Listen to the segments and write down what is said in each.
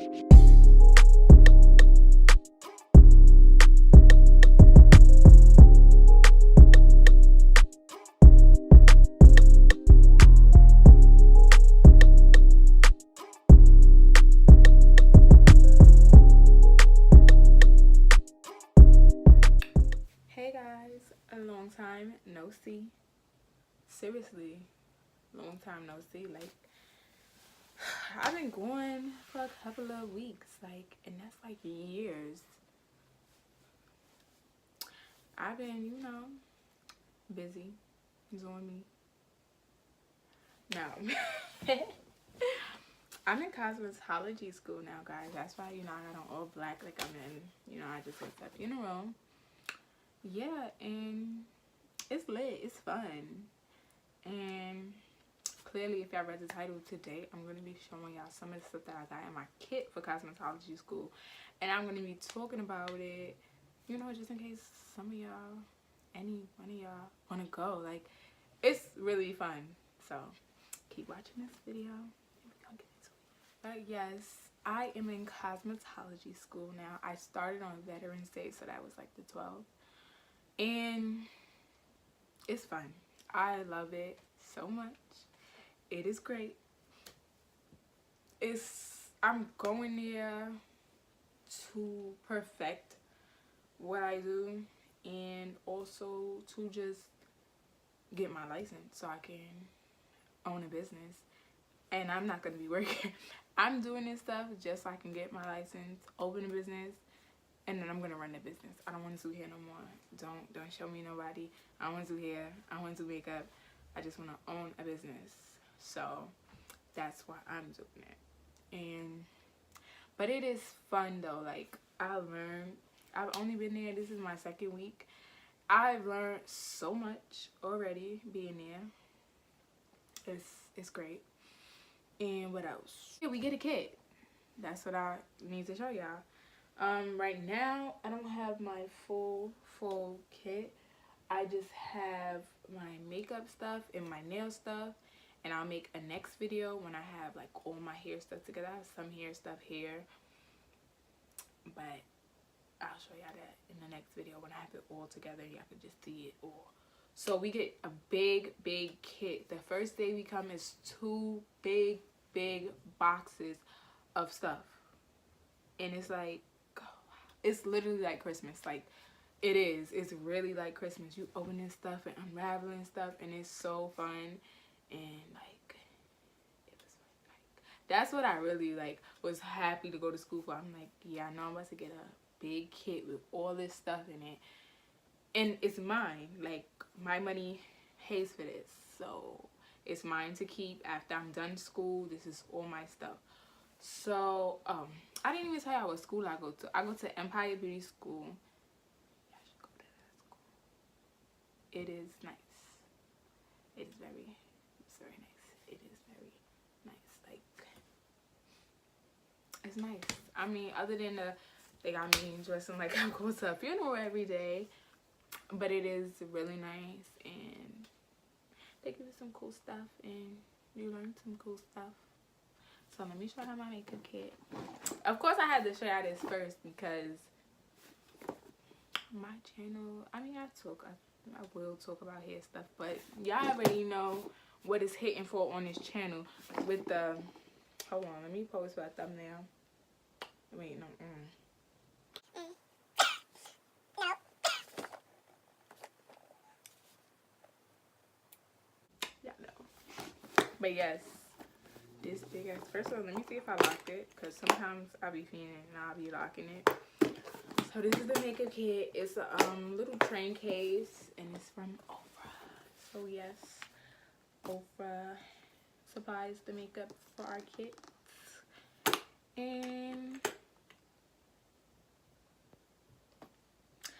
Hey guys, a long time no see. Seriously, long time no see. Like, I've been going for a couple of weeks, like, and that's like years. I've been, busy doing me. No. I'm in cosmetology school now, guys. That's why, I got on all black like I'm in, I just went to a funeral. Yeah, and it's lit. It's fun. And clearly, if y'all read the title today, I'm going to be showing y'all some of the stuff that I got in my kit for cosmetology school. And I'm going to be talking about it, just in case some of y'all, any one of y'all want to go. Like, it's really fun. So, keep watching this video. But yes, I am in cosmetology school now. I started on Veterans Day, so that was like the 12th. And it's fun. I love it so much. It is great. I'm going there to perfect what I do and also to just get my license so I can own a business. And I'm not going to be working. I'm doing this stuff just so I can get my license, open a business, and then I'm going to run the business. I don't want to do hair no more. Don't show me nobody. I don't want to do hair. I don't want to do makeup. I just want to own a business. So that's why I'm doing it. But it is fun though. Like, I've only been there, this is my second week. I've learned so much already being there. It's great. And what else? Yeah, we get a kit. That's what I need to show y'all. Right now I don't have my full kit. I just have my makeup stuff and my nail stuff, and I'll make a next video when I have like all my hair stuff together. I have some hair stuff here, but I'll show y'all that in the next video when I have it all together. Y'all can just see it all. So we get a big kit. The first day we come is 2 big boxes of stuff, and it's like, it's literally like Christmas. Like, it's really like Christmas. You opening stuff and unraveling stuff, and it's so fun. And like, it was like, that's what I really like was happy to go to school for. I'm like, yeah, I know I'm about to get a big kit with all this stuff in it, and it's mine. Like, my money pays for this, so it's mine to keep after I'm done school. This is all my stuff. So I didn't even tell y'all what school I go to. I go to Empire Beauty School. Y'all should go to that school. It is nice. It's very nice. It is very nice. Like, it's nice. I mean, other than they got me dressing like I'm going to a funeral every day, but it is really nice, and they give you some cool stuff, and you learn some cool stuff. So let me show you my makeup kit. Of course, I had to show y'all this first because my channel, I mean, I will talk about hair stuff, but y'all already know what is hitting for on this channel with the, hold on, let me post my thumbnail. Wait, no, y'all know. But yes, this big ass. First of all, let me see if I locked it, because sometimes I'll be feeling it and I'll be locking it. So this is the makeup kit. It's a little train case, and it's from Ofra. So yes, Ofra supplies the makeup for our kits. And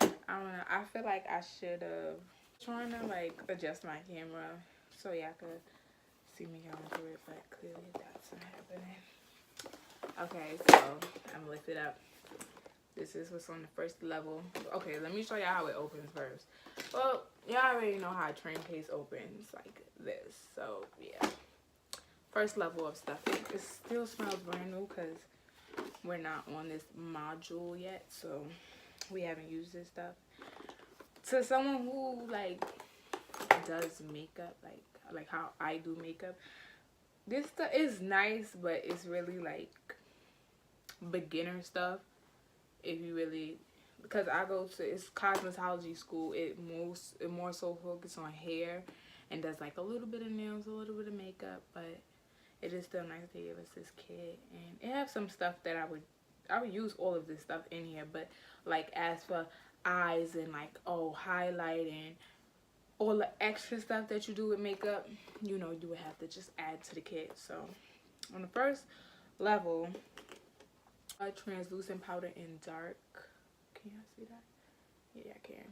I don't know, I feel like I should have trying to like adjust my camera so y'all could see me going through it, but clearly that's not happening. Okay, so I'm gonna lift it up. This is what's on the first level. Okay, let me show y'all how it opens first. Well, y'all already know how a train case opens, like this. So yeah, first level of stuff. It still smells brand new because we're not on this module yet, so we haven't used this stuff. To someone who like does makeup, like how I do makeup, this stuff is nice, but it's really like beginner stuff. If you really, because I go to, it's cosmetology school, it more so focus on hair and does like a little bit of nails, a little bit of makeup, but it is still nice to give us this kit. And it have some stuff that I would use all of this stuff in here, but like as for eyes and like highlight and all the extra stuff that you do with makeup, you know, you would have to just add to the kit. So on the first level, a translucent powder in dark. Can y'all see that? Yeah, I can.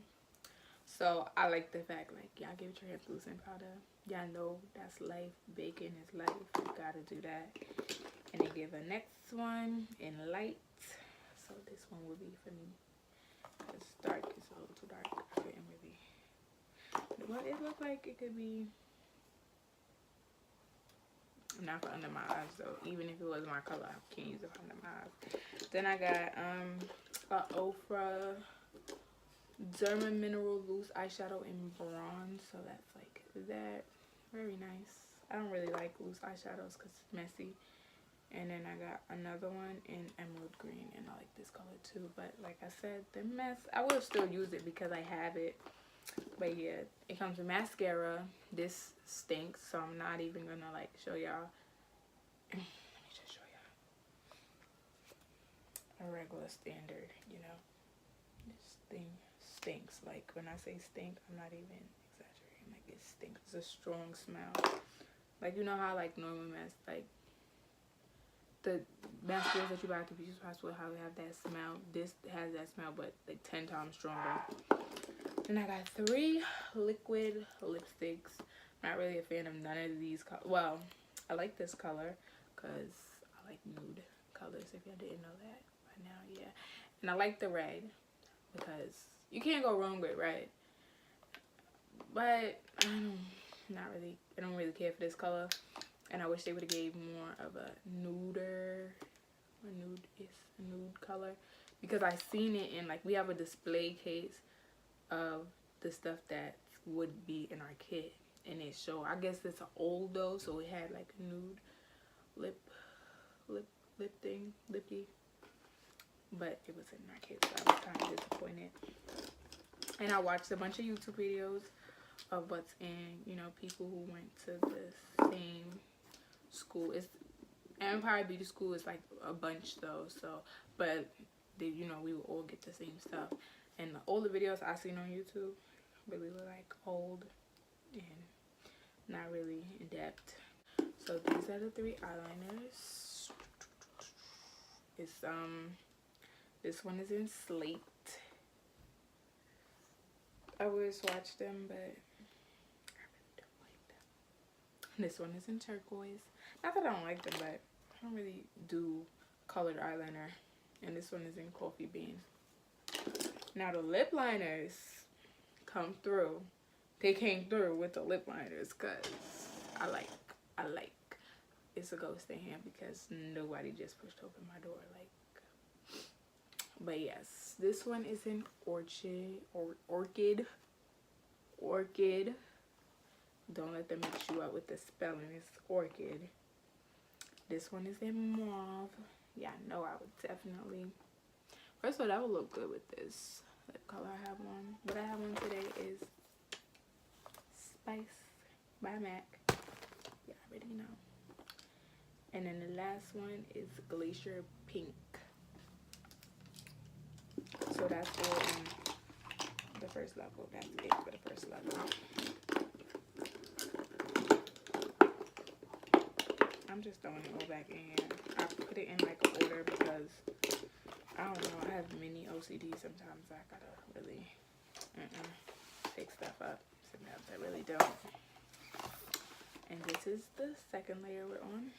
So I like the fact, like, y'all give translucent powder. Y'all know that's life. Baking is life. You gotta do that. And they give a next one in light. So this one would be for me. Because dark is a little too dark. I couldn't really. Well, it looked like it could be. Not for under my eyes though. Even if it was my color, I can't use it for under my eyes. Then I got a Ofra Derma Mineral Loose eyeshadow in bronze. So that's like that. Very nice. I don't really like loose eyeshadows because it's messy. And then I got another one in emerald green, and I like this color too. But like I said, the mess, I will still use it because I have it. But yeah, it comes with mascara. This stinks, so I'm not even gonna like show y'all. Let me just show y'all a regular standard, you know. This thing stinks. Like when I say stink, I'm not even exaggerating. Like it stinks. It's a strong smell. Like you know how like normal like the mascaras that you buy at the beauty hospital, how they have that smell. This has that smell, but like 10 times stronger. Then I got 3 liquid lipsticks. Not really a fan of none of these colors. Well, I like this color because I like nude colors, if y'all didn't know that by now, yeah. And I like the red because you can't go wrong with red. But I don't really care for this color. And I wish they would have gave more of a nude color. Because I seen it in, like, we have a display case of the stuff that would be in our kit, and it showed, I guess it's old though, so it had like a nude lip lippy, but it was in our kit, so I was kind of disappointed. And I watched a bunch of YouTube videos of what's in, you know, people who went to the same school. It's Empire Beauty School is like a bunch though, so but they, you know, we would all get the same stuff. And all the videos I seen on YouTube really look like old and not really in depth. So these are the 3 eyeliners. It's this one is in slate. I always swatch them, but I really don't like them. This one is in turquoise. Not that I don't like them, but I don't really do colored eyeliner. And this one is in coffee bean. Now the lip liners come through. They came through with the lip liners because I like it's a ghost in here because nobody just pushed open my door, like. But yes, this one is in orchid. Don't let them mix you up with the spelling. It's orchid. This one is in mauve. Yeah, I know I would definitely. First of all, that would look good with this lip color I have on. What I have on today is Spice by MAC. Yeah, I already know. And then the last one is Glacier Pink. So that's all in the first level. That's it for the first level. I'm just throwing it all back in here. I put it in like an order because I don't know, I have mini OCD sometimes. I gotta really pick stuff up. Sometimes I really don't. And this is the second layer we're on.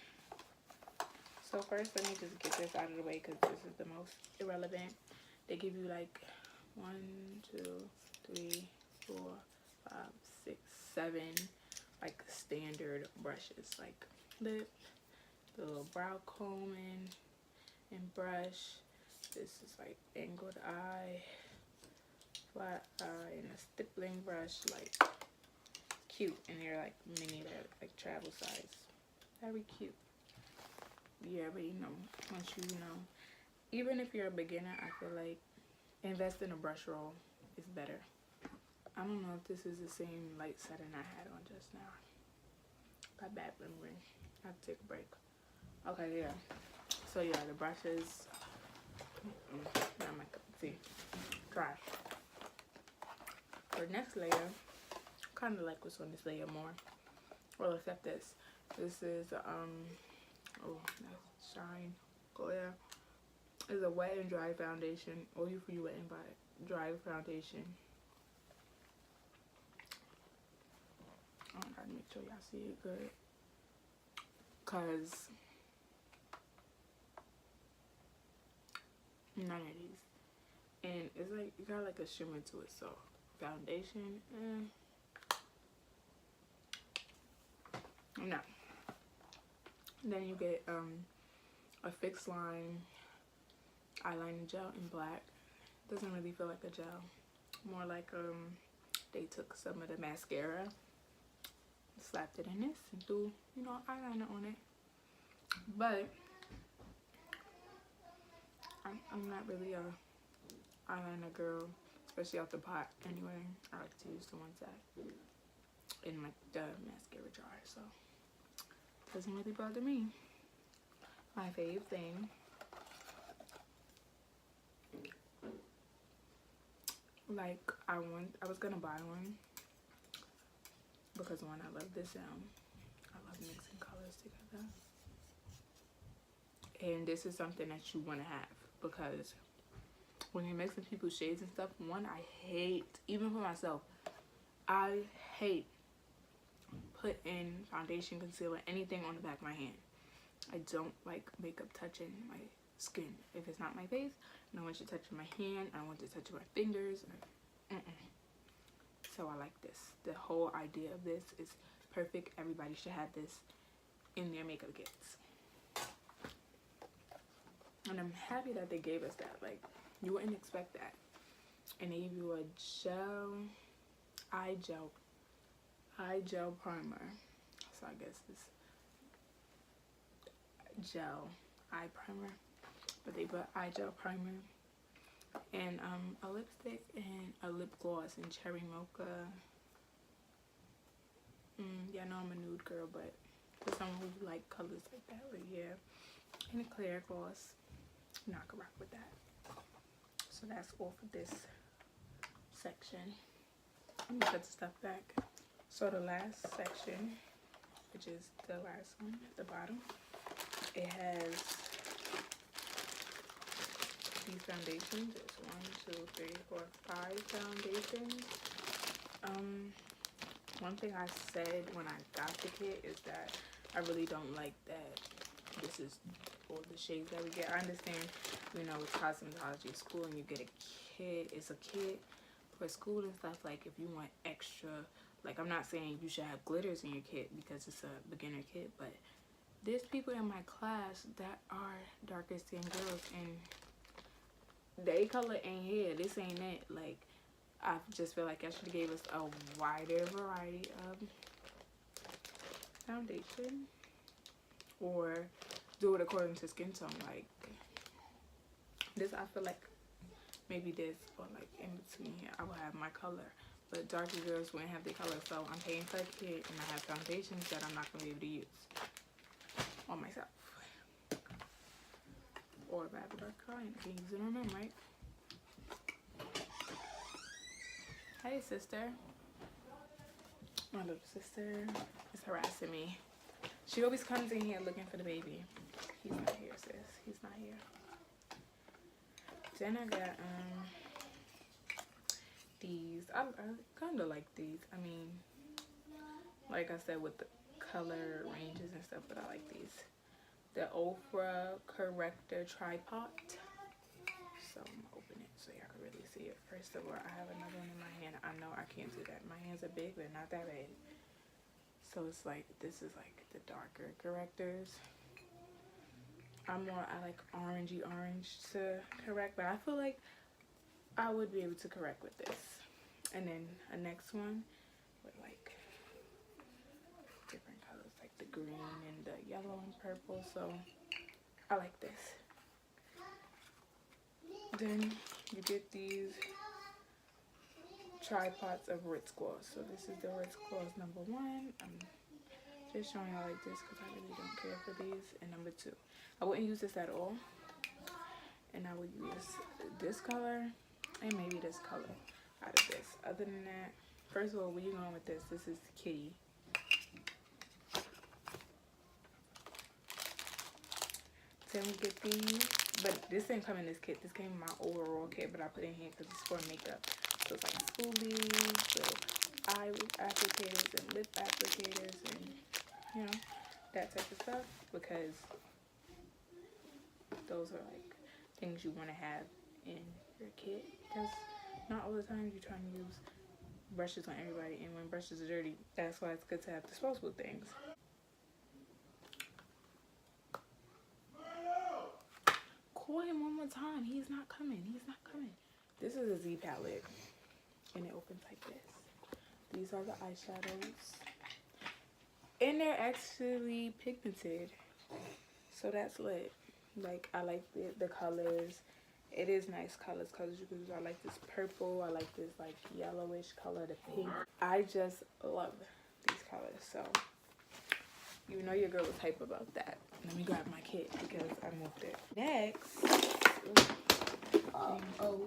So first, let me just get this out of the way because this is the most irrelevant. They give you like 1, 2, 3, 4, 5, 6, 7 like standard brushes, like lip, the little brow comb and brush. This is like angled eye, flat eye, and a stippling brush, like cute. And they're like mini, they're like travel size. Very cute. You already know. Once you know, even if you're a beginner, I feel like invest in a brush roll is better. I don't know if this is the same light setting I had on just now. Got bad memory. I have to take a break. Okay, yeah. So yeah, the brushes. Not my cup of tea. Dry. For next layer, kind of like what's on this layer more. Well, except this. This is oh, that's Shine Glare. It's a wet and dry foundation. Or you for you wet and dry foundation. I gotta make sure y'all see it good. Cause none of these. And it's like, you got like a shimmer to it. So, foundation, no. Then you get a fixed line eyeliner gel in black. Doesn't really feel like a gel. More like they took some of the mascara, slapped it in this, and threw, you know, eyeliner on it. But I'm not really a eyeliner girl, especially out the pot. Anyway, I like to use the ones that in like the mascara jar, so it doesn't really bother me. My fave thing, like I was gonna buy one because one, I love this sound. I love mixing colors together, and this is something that you want to have because when you're mixing people's shades and stuff, one, I hate, even for myself, I hate putting foundation, concealer, anything on the back of my hand. I don't like makeup touching my skin. If it's not my face, I don't want you touching my hand. I don't want you touching my fingers. So I like this. The whole idea of this is perfect. Everybody should have this in their makeup kits. And I'm happy that they gave us that. Like, you wouldn't expect that. And they give you a eye gel primer. So I guess this gel eye primer, but they put eye gel primer and a lipstick and a lip gloss in cherry mocha. Yeah, I know I'm a nude girl, but for someone who like colors like that, but yeah, and a clear gloss, I can rock with that. So that's all for this section. I'm gonna put the stuff back. So the last section, which is the last one at the bottom, it has these foundations. It's 1, 2, 3, 4, 5 foundations. One thing I said when I got the kit is that I really don't like that this is all the shades that we get. I understand, you know, it's cosmetology school and you get a kit. It's a kit for school and stuff. Like, if you want extra, like, I'm not saying you should have glitters in your kit because it's a beginner kit, but there's people in my class that are darker skinned girls and they color ain't here. This ain't it. Like, I just feel like I should have gave us a wider variety of foundation, or do it according to skin tone. Like this, I feel like maybe this, or like in between here, I will have my color. But darker girls wouldn't have their color, so I'm paying for a kit and I have foundations that I'm not gonna be able to use on myself. Or if I have a dark client, I can use it on them, right? Hey, sister. My little sister is harassing me. She always comes in here looking for the baby. He's not here, sis. He's not here. Then I got these. I kind of like these. I mean, like I said, with the color ranges and stuff, but I like these. The Ofra Corrector Tripod. So I'm gonna open it so y'all can really see it. First of all, I have another one in my hand. I know I can't do that. My hands are big, but not that big. So it's like, this is like the darker correctors. I like orangey orange to correct, but I feel like I would be able to correct with this. And then a next one with like different colors, like the green and the yellow and purple. So I like this. Then you get these tripods of Ritz gloss. So this is the Ritz gloss number 1. I'm just showing y'all like this because I really don't care for these. And number 2, I wouldn't use this at all, and I would use this color and maybe this color out of this. Other than that, first of all, where you going with this? This is Kitty. Then we get these, but this didn't come in this kit. This came in my overall kit, but I put it in here because it's for makeup. So it's like spoolies, little eye applicators and lip applicators, and you know, that type of stuff, because those are like things you want to have in your kit, because not all the time you're trying to use brushes on everybody, and when brushes are dirty, that's why it's good to have disposable things. Call him one more time. He's not coming. He's not coming. This is a Z palette, and it opens like this. These are the eyeshadows, and they're actually pigmented, so that's lit. Like, I like the colors. It is nice colors you can use. I like this purple. I like this like yellowish color, the pink. I just love these colors. So you know your girl was hype about that. Let me grab my kit because I moved it. Next,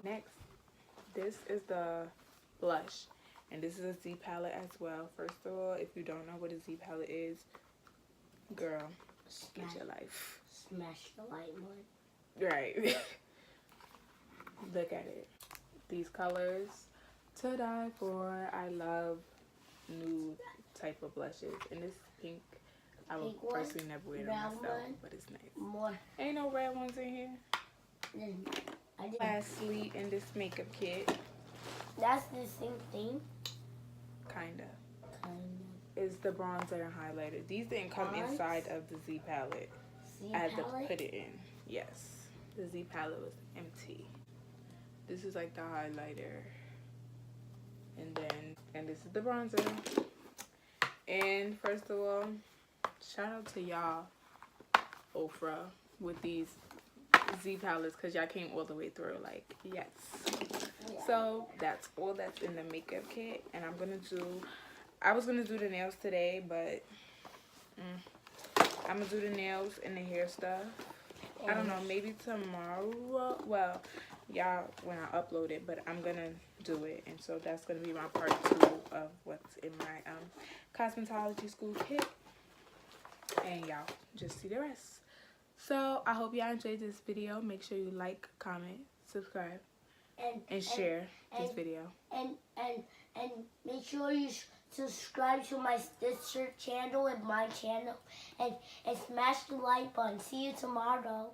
next, this is the blush, and this is a Z palette as well. First of all, if you don't know what a Z palette is, girl, get your life. Smash the light one. Right. Look at it. These colors to die for. I love nude type of blushes, and this pink, I would personally never wear it on myself, but it's nice. More. Ain't no red ones in here. Lastly, in this makeup kit, that's the same thing. Kinda. Is the bronzer and highlighter. These didn't come inside of the Z palette. I had to put it in. Yes. The Z palette was empty. This is like the highlighter. And this is the bronzer. And first of all, shout out to y'all, Ofra, with these Z palettes, because y'all came all the way through. Like, yes. Yeah. So that's all that's in the makeup kit. And I was gonna do the nails today, but I'm gonna do the nails and the hair stuff. I don't know, maybe tomorrow. Well, y'all, when I upload it, but I'm gonna do it, and so that's gonna be my part 2 of what's in my cosmetology school kit, and y'all just see the rest. So I hope y'all enjoyed this video. Make sure you like, comment, subscribe, and share this video. And make sure you subscribe to my sister channel and my channel, and smash the like button. See you tomorrow.